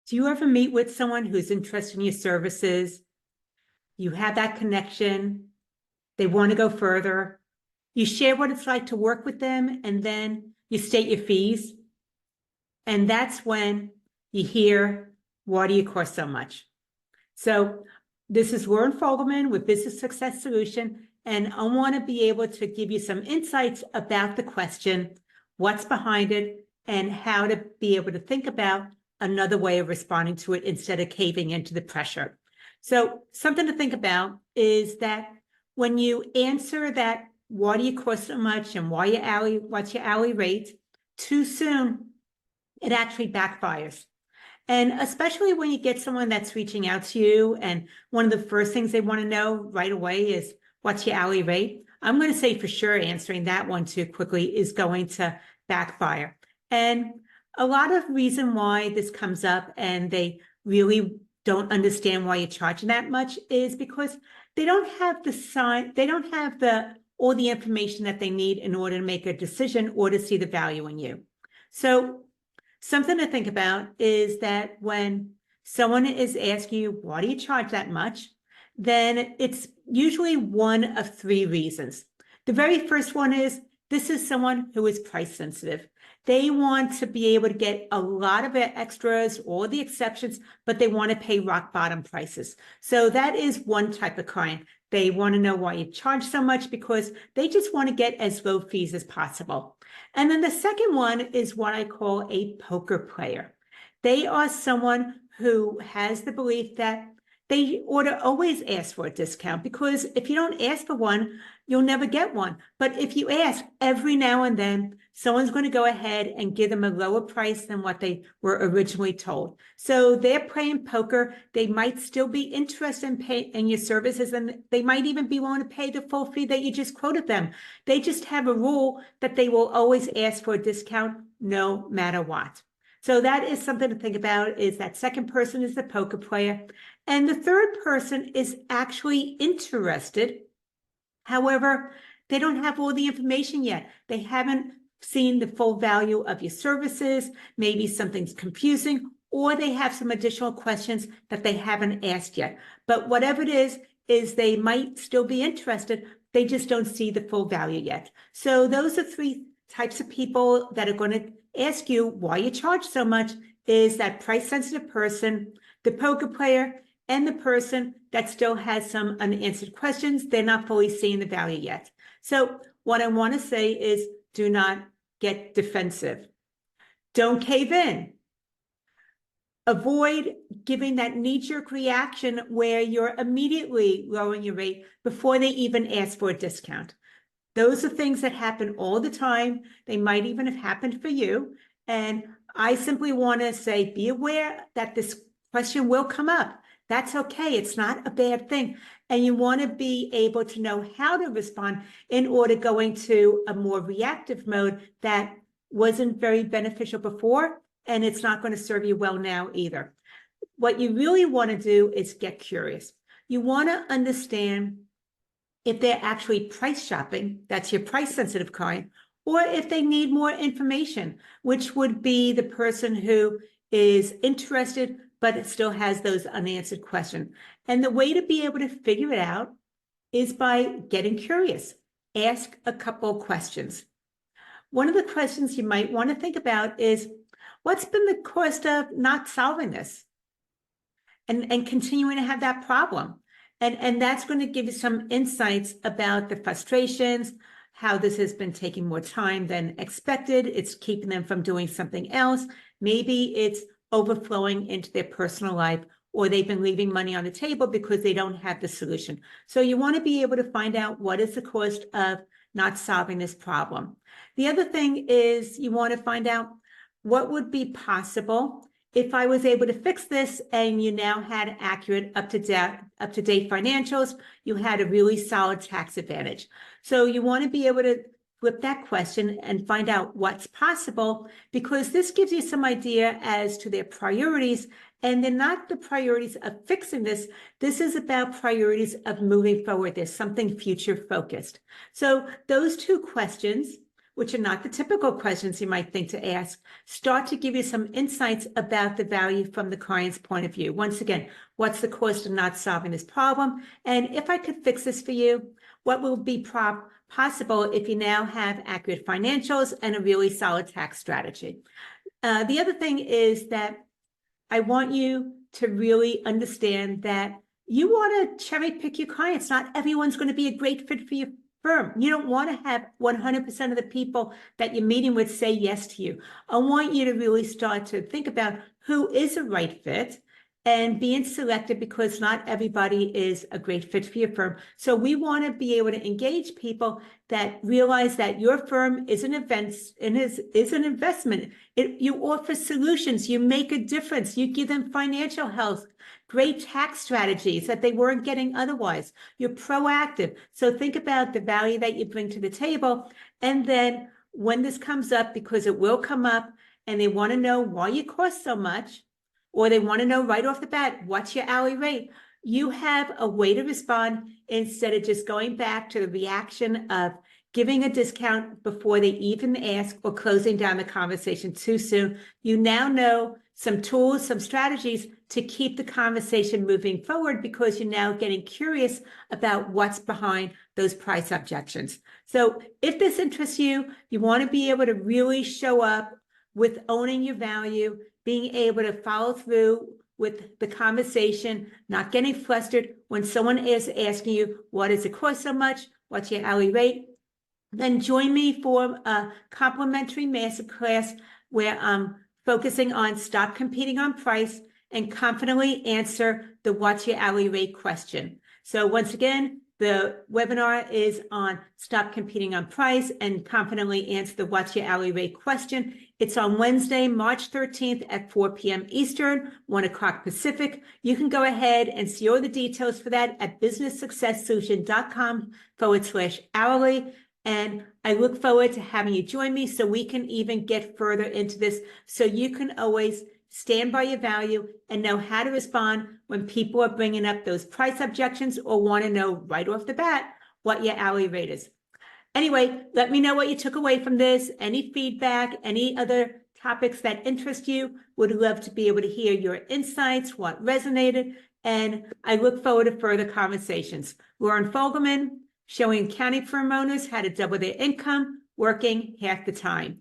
Do you ever meet with someone who's interested in your services? You have that connection. They want to go further. You share what it's like to work with them, and then you state your fees. And that's when you hear, why do you cost so much? So this is Lauren Fogelman with Business Success Solution, and I want to be able to give you some insights about the question, what's behind it, and how to be able to think about another way of responding to it instead of caving into the pressure. So something to think about is that when you answer that, why do you cost so much and what's your hourly rate, too soon, it actually backfires. And especially when you get someone that's reaching out to you, and one of the first things they want to know right away is, what's your hourly rate? I'm going to say for sure answering that one too quickly is going to backfire. And a lot of reason why this comes up and they really don't understand why you're charging that much is because they don't have all the information that they need in order to make a decision or to see the value in you. So something to think about is that when someone is asking you, why do you charge that much? Then it's usually one of three reasons. The very first one is, this is someone who is price sensitive. They want to be able to get a lot of extras, all the exceptions, but they want to pay rock bottom prices. So that is one type of client. They want to know why you charge so much because they just want to get as low fees as possible. And then the second one is what I call a poker player. They are someone who has the belief that they ought to always ask for a discount, because if you don't ask for one, you'll never get one. But if you ask every now and then, someone's going to go ahead and give them a lower price than what they were originally told. So they're playing poker. They might still be interested in your services, and they might even be willing to pay the full fee that you just quoted them. They just have a rule that they will always ask for a discount no matter what. So that is something to think about, is that second person is the poker player. And the third person is actually interested. However, they don't have all the information yet. They haven't seen the full value of your services. Maybe something's confusing, or they have some additional questions that they haven't asked yet. But whatever it is they might still be interested. They just don't see the full value yet. So those are three types of people that are going to ask you why you charge so much: is that price sensitive person, the poker player, and the person that still has some unanswered questions. They're not fully seeing the value yet. So what I want to say is, do not get defensive. Don't cave in. Avoid giving that knee-jerk reaction where you're immediately lowering your rate before they even ask for a discount. Those are things that happen all the time. They might even have happened for you. And I simply want to say, be aware that this question will come up. That's okay. It's not a bad thing. And you want to be able to know how to respond in order going to a more reactive mode that wasn't very beneficial before, and it's not going to serve you well now either. What you really want to do is get curious. You want to understand if they're actually price shopping, that's your price sensitive client, or if they need more information, which would be the person who is interested but it still has those unanswered questions. And the way to be able to figure it out is by getting curious. Ask a couple of questions. One of the questions you might want to think about is, what's been the cost of not solving this and continuing to have that problem? And that's going to give you some insights about the frustrations, how this has been taking more time than expected. It's keeping them from doing something else. Maybe it's overflowing into their personal life, or they've been leaving money on the table because they don't have the solution. So you want to be able to find out what is the cost of not solving this problem. The other thing is, you want to find out what would be possible if I was able to fix this, and you now had accurate, up-to-date financials. You had a really solid tax advantage. So you want to be able to flip that question and find out what's possible, because this gives you some idea as to their priorities. And they're not the priorities of fixing this. This is about priorities of moving forward. There's something future focused. So those two questions which are not the typical questions you might think to ask, start to give you some insights about the value from the client's point of view. Once again, what's the cost of not solving this problem? And if I could fix this for you, what will be possible if you now have accurate financials and a really solid tax strategy? The other thing is that I want you to really understand that you want to cherry pick your clients. Not everyone's going to be a great fit for your firm. You don't want to have 100% of the people that you're meeting with say yes to you. I want you to really start to think about who is a right fit and being selective, because not everybody is a great fit for your firm. So we want to be able to engage people that realize that your firm is an an investment. You offer solutions, you make a difference, you give them financial health, great tax strategies that they weren't getting otherwise. You're proactive. So think about the value that you bring to the table. And then when this comes up, because it will come up, and they want to know why you cost so much, or they want to know right off the bat, what's your hourly rate? You have a way to respond instead of just going back to the reaction of giving a discount before they even ask or closing down the conversation too soon. You now know some tools, some strategies to keep the conversation moving forward, because you're now getting curious about what's behind those price objections. So if this interests you, you want to be able to really show up with owning your value, being able to follow through with the conversation, not getting flustered when someone is asking you, what does it cost so much? What's your hourly rate? Then join me for a complimentary masterclass where I'm focusing on stop competing on price and confidently answer the what's your hourly rate question. So once again, the webinar is on stop competing on price and confidently answer the what's your hourly rate question. It's on Wednesday, March 13th at 4 p.m. Eastern, 1 o'clock Pacific. You can go ahead and see all the details for that at businesssuccesssolution.com/hourly. And I look forward to having you join me so we can even get further into this, so you can always stand by your value and know how to respond when people are bringing up those price objections or want to know right off the bat what your hourly rate is. Anyway, let me know what you took away from this, any feedback, any other topics that interest you. Would love to be able to hear your insights, what resonated, and I look forward to further conversations. Lauren Fogelman, showing accounting firm owners how to double their income, working half the time.